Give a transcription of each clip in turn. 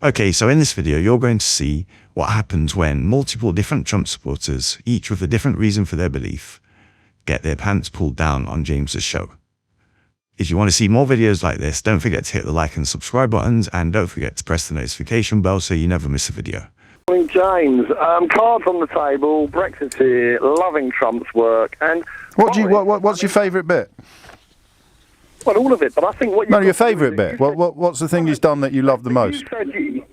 Okay, so in this video, you're going to see what happens when multiple different Trump supporters, each with a different reason for their belief, get their pants pulled down on James's show. If you want to see more videos like this, don't forget to hit the like and subscribe buttons, and don't forget to press the notification bell so you never miss a video. James, cards on the table, Brexit here, loving Trump's work, and... What's your favourite bit? Well, all of it, but I think what you... No, your favourite bit. What's the thing he's done that you love the most?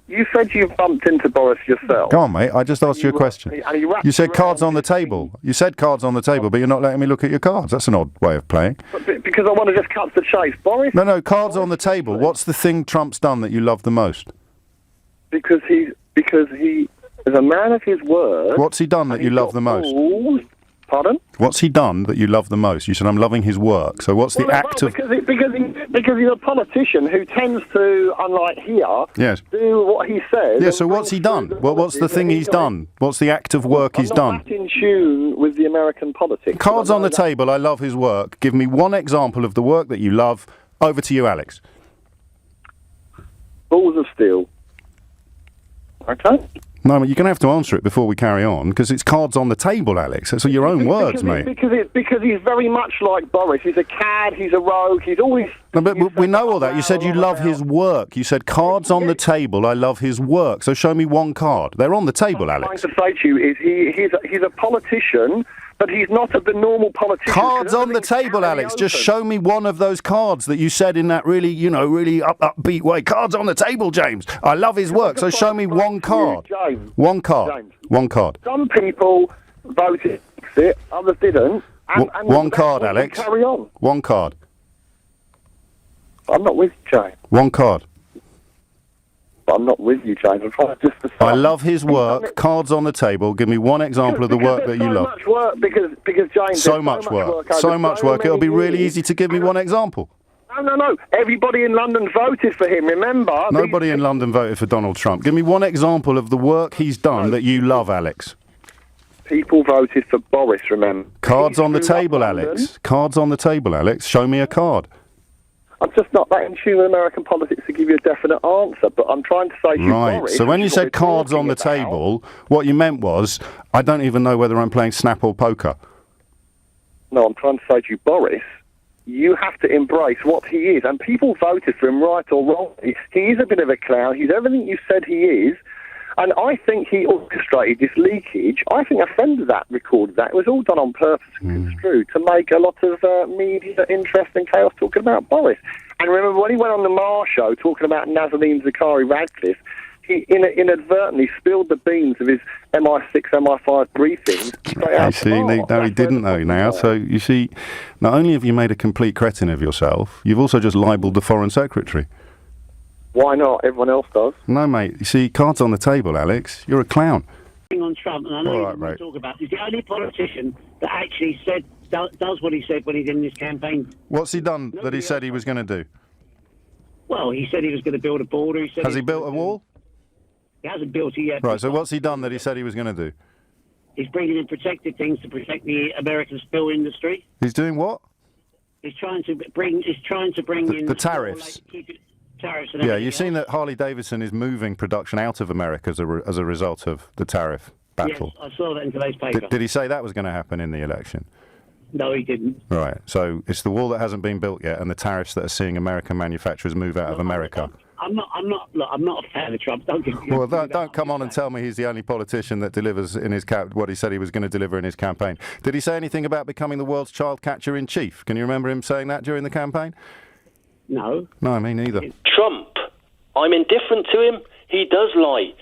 You said you've bumped into Boris yourself. Go on, mate. I just asked you a question. You said cards on the table. You said cards on the table, but you're not letting me look at your cards. That's an odd way of playing. Because I want to just cut to the chase. Boris... No, cards on the table. What's the thing Trump's done that you love the most? Because he is a man of his word. What's he done that you love the most? Pardon? What's he done that you love the most? You said, I'm loving his work. So what's the act of... Because he's a politician who tends to, unlike here, do what he says. Yeah, so what's he done? Well, what's the thing he's done? What's the act of work he's done? I'm not in tune with the American politics. Cards on the table, I love his work. Give me one example of the work that you love. Over to you, Alex. Balls of steel. Okay? No, you're going to have to answer it before we carry on, because it's cards on the table, Alex. It's your own words, mate. Because he's very much like Boris. He's a cad, he's a rogue, he's always... No, but we know all that. You said you love his work. You said cards on the table, I love his work. So show me one card. They're on the table, Alex. What I'm trying to say to you is he's a politician, but he's not the normal politician. Cards on the table, Alex. Just show me one of those cards that you said in that really upbeat way. Cards on the table, James. I love his work. So show me one card. James. One card. James. One card. Some people voted Brexit, others didn't. And one card, Alex. Carry on. One card. I'm not with you, James. One card. I'm not with you, James. I'm trying to just... I love his work. Cards on the table. Give me one example of the work that you love. So much work, because James... So much work. So much work. It'll be really easy to give me one example. No. Everybody in London voted for him, remember? Nobody in London voted for Donald Trump. Give me one example of the work he's done that you love, Alex. People voted for Boris, remember? Cards on the table, Alex. Cards on the table, Alex. Show me a card. I'm just not that in tune with American politics to give you a definite answer, but I'm trying to say to you, right, Boris, so when you said cards on the table, what you meant was, I don't even know whether I'm playing Snap or poker. No, I'm trying to say to you, Boris, you have to embrace what he is, and people voted for him right or wrong. He is a bit of a clown, he's everything you said he is, and I think he orchestrated this leakage. I think a friend of that recorded that. It was all done on purpose and construed to make a lot of media interest and chaos talking about Boris. And remember, when he went on the Marr show talking about Nazanin Zaghari-Ratcliffe, he inadvertently spilled the beans of his MI6, MI5 briefings. No, he didn't know now. So, you see, not only have you made a complete cretin of yourself, you've also just libelled the Foreign Secretary. Why not? Everyone else does. No, mate. You see, cards on the table, Alex. You're a clown. On Trump, and I know what I talk about. He's the only politician that actually does what he said when he did in his campaign. What's he done that he said he was going to do? Well, he said he was going to build a border. Has he built a wall? He hasn't built it yet. Right, so what's he done that he said he was going to do? He's bringing in protected things to protect the American steel industry. He's doing what? He's trying to bring in the tariffs. Tariffs and you've seen that Harley Davidson is moving production out of America as a result of the tariff battle. Yes, I saw that in today's paper. Did he say that was going to happen in the election? No, he didn't. Right, so it's the wall that hasn't been built yet, and the tariffs that are seeing American manufacturers move out of America. I'm not a fan of Trump. Don't come on and tell me he's the only politician that delivers in his what he said he was going to deliver in his campaign. Did he say anything about becoming the world's child catcher in chief? Can you remember him saying that during the campaign? No. No, me neither. Trump, I'm indifferent to him. He does lie,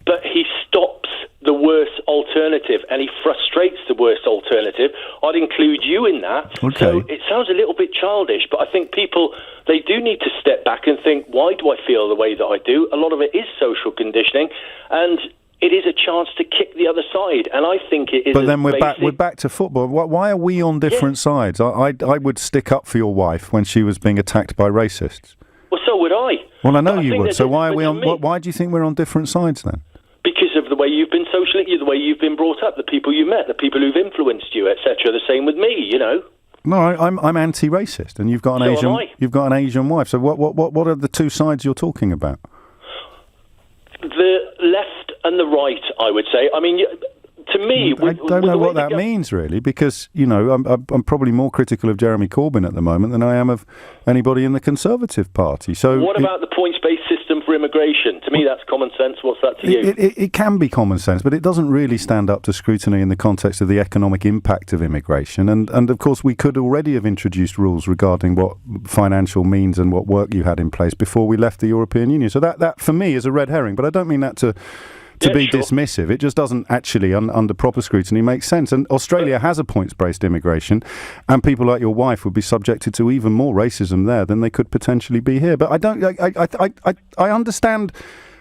but he stops the worst alternative, and he frustrates the worst alternative. I'd include you in that. Okay. So it sounds a little bit childish, but I think people, they do need to step back and think, why do I feel the way that I do? A lot of it is social conditioning, and it is a chance to kick the other side, and I think it is. But then we're back to football. Why are we on different sides? I would stick up for your wife when she was being attacked by racists. Well, so would I. Well, I know you would. So why are we on? Why do you think we're on different sides then? Because of the way you've been socially, the way you've been brought up, the people you met, the people who've influenced you, etc. The same with me, you know. No, I'm anti-racist, and you've got an Asian wife. So what are the two sides you're talking about? left and the right, I would say. I mean, to me... I don't know what that means, really, because, you know, I'm probably more critical of Jeremy Corbyn at the moment than I am of anybody in the Conservative Party. So what about the points-based system for immigration? To me, that's common sense. What's that to you? It can be common sense, but it doesn't really stand up to scrutiny in the context of the economic impact of immigration. And of course, we could already have introduced rules regarding what financial means and what work you had in place before we left the European Union. So that for me, is a red herring, but I don't mean that to be dismissive. It just doesn't actually, under proper scrutiny, make sense. And Australia has a points-based immigration, and people like your wife would be subjected to even more racism there than they could potentially be here. But I understand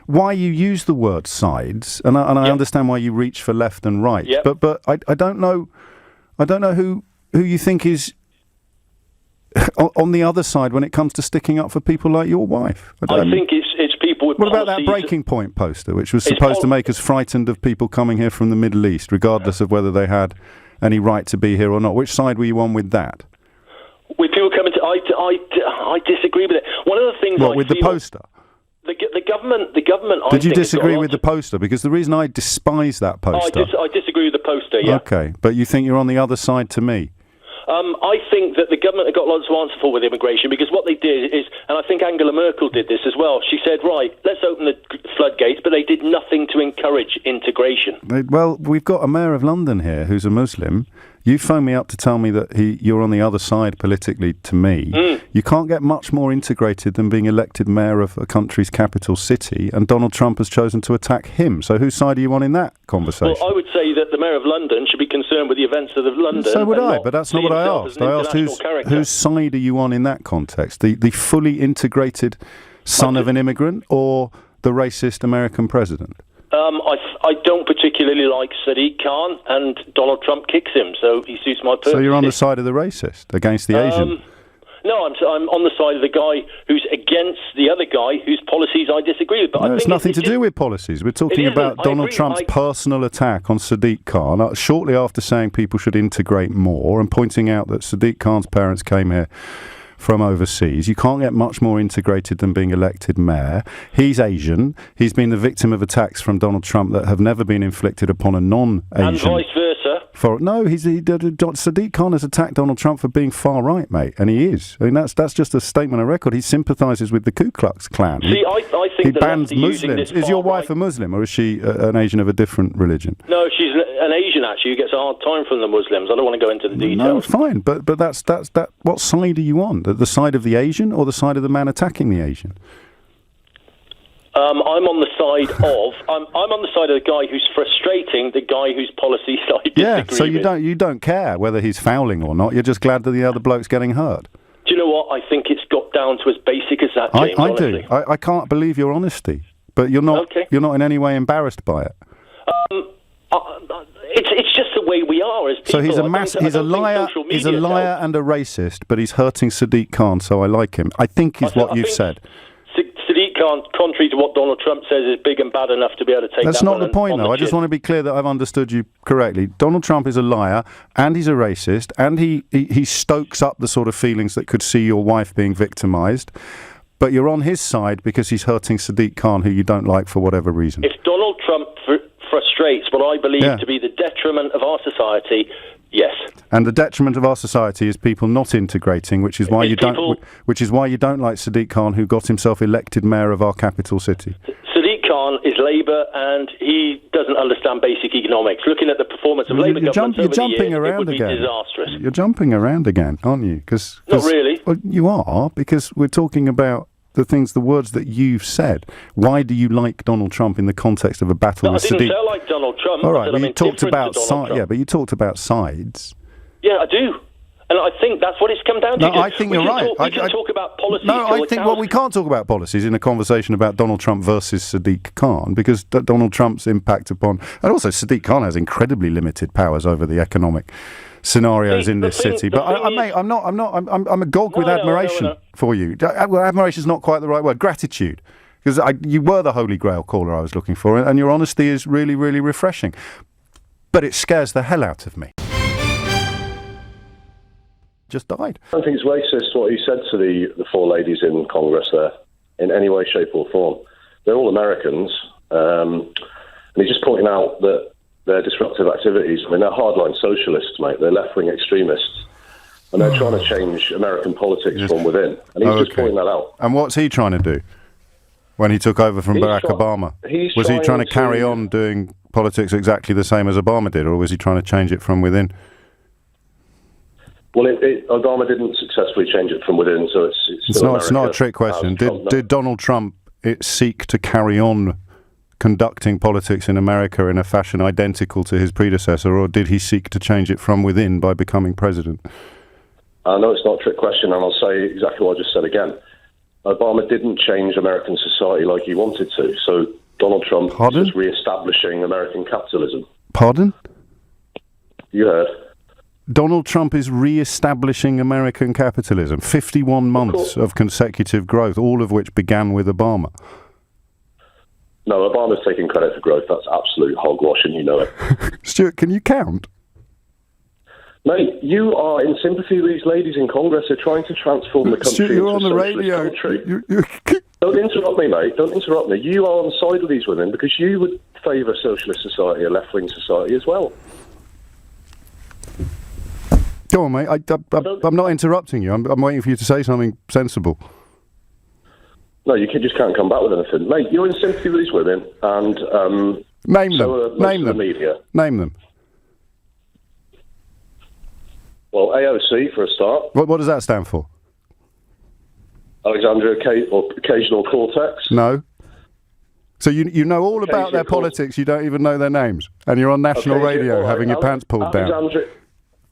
why you use the word sides, and I understand why you reach for left and right. Yep. But I don't know who you think is on the other side when it comes to sticking up for people like your wife. I think it's people with What about that Breaking Point poster, which was supposed to make us frightened of people coming here from the Middle East, regardless of whether they had any right to be here or not? Which side were you on with that? With people coming to... I disagree with it. One of the things What, with the poster? The government... Did you disagree with the poster? Because the reason I despise that poster... I disagree with the poster, yeah. Okay, but you think you're on the other side to me? I think that the government have got lots to answer for with immigration, because what they did is, and I think Angela Merkel did this as well, she said, right, let's open the floodgates, but they did nothing to encourage integration. Well, we've got a mayor of London here who's a Muslim. You phoned me up to tell me that you're on the other side politically to me. You can't get much more integrated than being elected mayor of a country's capital city, and Donald Trump has chosen to attack him. So whose side are you on in that conversation? Well, I would say that the mayor of London should be concerned with the events of London. So would I, but that's not what I asked. I asked whose side are you on in that context? The fully integrated son of an immigrant, or the racist American president? I don't particularly like Sadiq Khan, and Donald Trump kicks him, so he suits my purpose. So you're on the side of the racist against the Asian? No, I'm on the side of the guy who's against the other guy whose policies I disagree with. But no, it's nothing to do with policies. We're talking about Donald Trump's personal attack on Sadiq Khan shortly after saying people should integrate more and pointing out that Sadiq Khan's parents came here from overseas. You can't get much more integrated than being elected mayor. He's Asian. He's been the victim of attacks from Donald Trump that have never been inflicted upon a non-Asian. And vice versa. Sadiq Khan has attacked Donald Trump for being far right, mate, and he is. I mean, that's just a statement of record. He sympathises with the Ku Klux Klan. See, I think he bans Muslims. Is your wife a Muslim, or is she an Asian of a different religion? No, she's an Asian, actually, who gets a hard time from the Muslims. I don't want to go into the details. No, fine, but that's what side are you on? The side of the Asian or the side of the man attacking the Asian? I'm on the side of I'm on the side of the guy who's frustrating the guy whose policies I disagree with. Yeah, so you don't care whether he's fouling or not. You're just glad that the other bloke's getting hurt. Do you know what? I think it's got down to as basic as that, James. I do. I can't believe your honesty, but you're not. Okay. You're not in any way embarrassed by it. It's just the way we are as people. So he's a liar. He's a liar and a racist, but he's hurting Sadiq Khan, so I like him. I think is what you've said. Sadiq Khan, contrary to what Donald Trump says, is big and bad enough to be able to take That's not the point, though. I just want to be clear that I've understood you correctly. Donald Trump is a liar, and he's a racist, and he stokes up the sort of feelings that could see your wife being victimised. But you're on his side because he's hurting Sadiq Khan, who you don't like for whatever reason. If Donald Trump frustrates what I believe to be the detriment of our society, yes. And the detriment of our society is people not integrating, which is why you don't like Sadiq Khan, who got himself elected mayor of our capital city. Sadiq Khan is Labour, and he doesn't understand basic economics. Looking at the performance of Labour governments over the years, it would be disastrous. You're jumping around again, aren't you? Not really. Well, you are, because we're talking about the words that you've said. Why do you like Donald Trump in the context of a battle with Sadiq? I didn't say I like Donald Trump. All right, you talked about but you talked about sides. Yeah, I do. And I think that's what it's come down to. No, I think you're right. We can talk about policies. No, I think we can't talk about policies in a conversation about Donald Trump versus Sadiq Khan, because Donald Trump's impact upon... And also, Sadiq Khan has incredibly limited powers over the economic scenarios in this city. But I'm agog with admiration for you. Well, admiration is not quite the right word. Gratitude. Because you were the holy grail caller I was looking for, and your honesty is really, really refreshing. But it scares the hell out of me. Just died. I don't think it's racist what he said to the four ladies in Congress there, in any way, shape or form. They're all Americans. And he's just pointing out that their disruptive activities, I mean, they're hardline socialists, mate. They're left-wing extremists. And they're trying to change American politics from within. And he's just pointing that out. And what's he trying to do when he took over from Barack Obama? Was he trying to carry on doing politics exactly the same as Obama did, or was he trying to change it from within? Well, Obama didn't successfully change it from within, so it's not a trick question. Did Donald Trump seek to carry on conducting politics in America in a fashion identical to his predecessor, or did he seek to change it from within by becoming president? I know it's not a trick question, and I'll say exactly what I just said again. Obama didn't change American society like he wanted to, so Donald Trump is just re-establishing American capitalism. Pardon? You heard. Donald Trump is re-establishing American capitalism. 51 months of consecutive growth, all of which began with Obama. No, Obama's taking credit for growth. That's absolute hogwash, and you know it. Stuart, can you count? Mate, you are in sympathy with these ladies in Congress who are trying to transform the country Stuart, you're into on a the socialist radio. country. Don't interrupt me, mate. Don't interrupt me. You are on the side of these women because you would favour socialist society, a left-wing society as well. Go on, mate. I'm not interrupting you. I'm waiting for you to say something sensible. No, you just can't come back with anything. Mate, you're in sympathy with these women, and Name so them. Name them. The media. Name them. Well, AOC, for a start. What does that stand for? Alexandria Occasional Cortex. No. So you know all about their politics, you don't even know their names, and you're on national radio having your pants pulled down.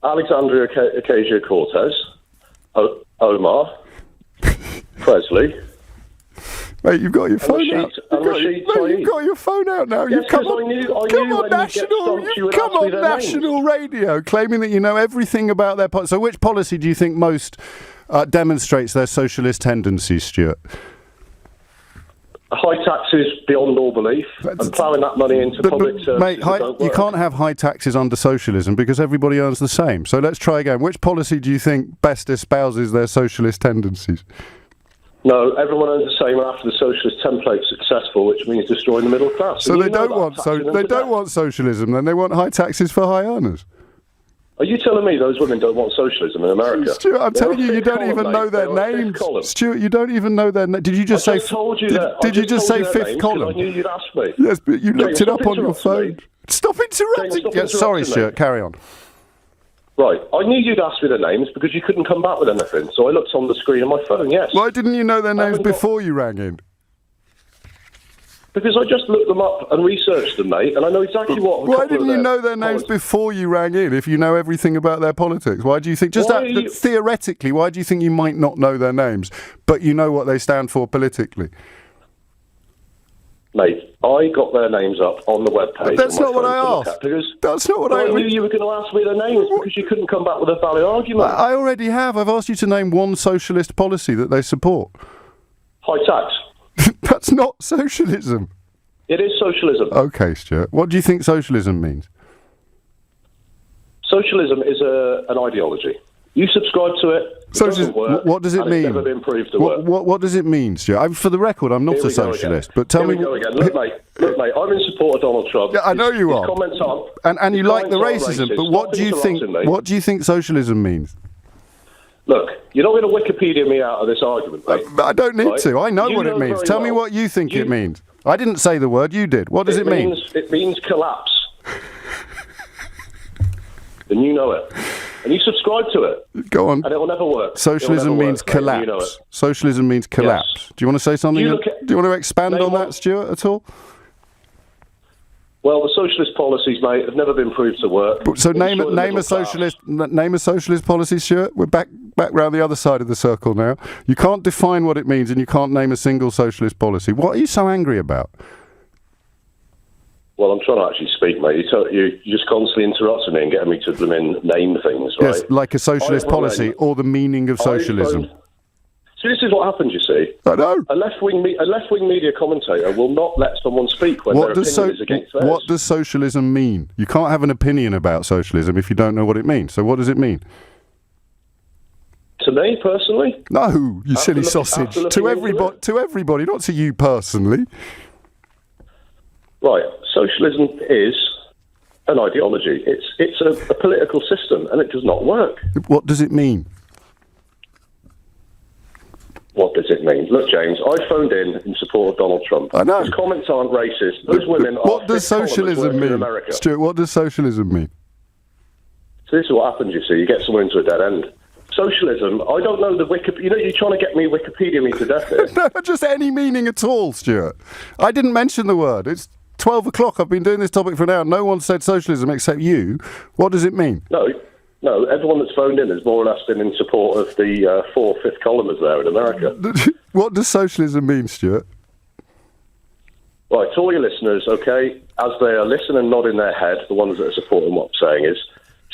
Alexandria Ocasio-Cortez, Omar, Presley. Mate, you've got your phone out. You've got your phone out now. Yes, You've come on national radio, claiming that you know everything about their policy. So, which policy do you think most demonstrates their socialist tendencies, Stuart? High taxes beyond all belief, and ploughing that money into public services. Mate, you can't have high taxes under socialism because everybody earns the same. So let's try again. Which policy do you think best espouses their socialist tendencies? No, everyone earns the same after the socialist template's successful, which means destroying the middle class. So they don't want socialism, then they want high taxes for high earners. Are you telling me those women don't want socialism in America? Stuart, I'm telling you, you don't even know their names. Stuart, you don't even know their names. Did you just say? Did you just say fifth column? I knew you'd ask me. Yes, but you looked it up on your phone. Stop interrupting. Yes, sorry, Stuart. Carry on. Right, I knew you'd ask me their names because you couldn't come back with anything. So I looked on the screen on my phone. Yes. Why didn't you know their names before you rang in? Because I just looked them up and researched them, mate, and I know exactly what. Why didn't you know their names before you rang in? If you know everything about their politics, why do you think? Theoretically, why do you think you might not know their names, but you know what they stand for politically? Mate, I got their names up on the webpage. That's not what I asked. That's not what I knew you were going to ask me their names because you couldn't come back with a valid argument. I already have. I've asked you to name one socialist policy that they support. High tax. That's not socialism. It is socialism. Okay, Stuart. What do you think socialism means? Socialism is an ideology. You subscribe to it. What does it mean? It's never been proved to work. What does it mean, Stuart? For the record, I'm not a socialist, but tell me. Here we go again. Look, mate, I'm in support of Donald Trump. Yeah, I know you are. Comments are, and you like the racism, but what do you think? What do you think socialism means? Look, you're not going to Wikipedia me out of this argument, mate. I don't need to. I know what it means. Tell me what you think it means. I didn't say the word. You did. What does it mean? It means collapse. And you know it. And you subscribe to it. Go on. And it will never work. Socialism means collapse. You know it. Socialism means collapse. Yes. Do you want to say something? Do you want to expand on that, Stuart, at all? Well, the socialist policies, mate, have never been proved to work. So name a socialist policy, Stuart. We're back round the other side of the circle now. You can't define what it means, and you can't name a single socialist policy. What are you so angry about? Well, I'm trying to actually speak, mate. You're just constantly interrupting me and getting me to name things, right? Yes, like a socialist policy or the meaning of socialism. So this is what happens, you see. I know. A left-wing media commentator will not let someone speak when their opinion is against theirs. What does socialism mean? You can't have an opinion about socialism if you don't know what it means. So what does it mean? To me, personally? No, you silly sausage. To everybody, not to you personally. Right, socialism is an ideology. It's a political system, and it does not work. What does it mean? What does it mean? Look, James, I phoned in support of Donald Trump. I know. His comments aren't racist. Those women are... What does socialism mean? America. Stuart, what does socialism mean? So this is what happens, you see. You get someone into a dead end. Socialism, I don't know the Wikipedia... You know, you're trying to get me Wikipedia me to death here. No, just any meaning at all, Stuart. I didn't mention the word. It's 12 o'clock. I've been doing this topic for an hour. No one said socialism except you. What does it mean? No, everyone that's phoned in has more or less been in support of the 4th columners there in America. What does socialism mean, Stuart? Right, to all your listeners, okay, as they are listening and nodding their head, the ones that are supporting what I'm saying is,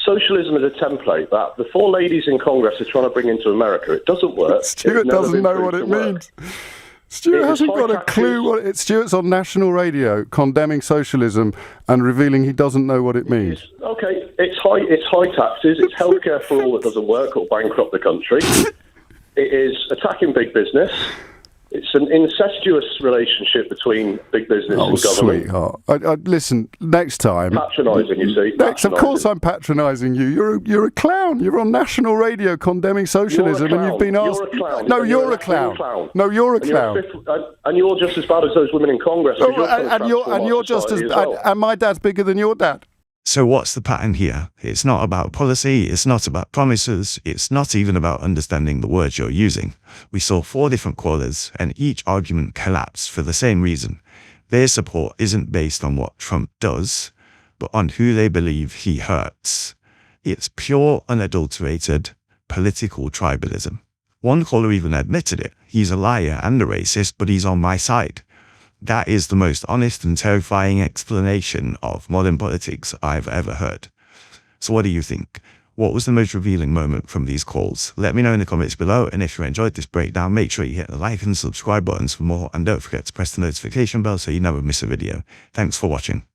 socialism is a template that the 4 ladies in Congress are trying to bring into America. It doesn't work. Stuart doesn't know what it means. Stuart hasn't got a clue what it... Stuart's on national radio condemning socialism and revealing he doesn't know what it means. Okay, it's high taxes, it's healthcare for all that doesn't work or bankrupt the country. It is attacking big business. It's an incestuous relationship between big business and government. Sweetheart. Listen, next time... Patronising, you see. Of course I'm patronising you. You're a clown. You're on national radio condemning socialism and you've been asked... You're a clown. No, you're a clown. No, you're a clown. And you're just as bad as those women in Congress. And you're just as... And my dad's bigger than your dad. So what's the pattern here? It's not about policy, it's not about promises, it's not even about understanding the words you're using. We saw 4 different callers, and each argument collapsed for the same reason. Their support isn't based on what Trump does, but on who they believe he hurts. It's pure, unadulterated, political tribalism. One caller even admitted it. He's a liar and a racist, but he's on my side. That is the most honest and terrifying explanation of modern politics I've ever heard. So what do you think? What was the most revealing moment from these calls? Let me know in the comments below, and if you enjoyed this breakdown, make sure you hit the like and subscribe buttons for more, and don't forget to press the notification bell so you never miss a video. Thanks for watching.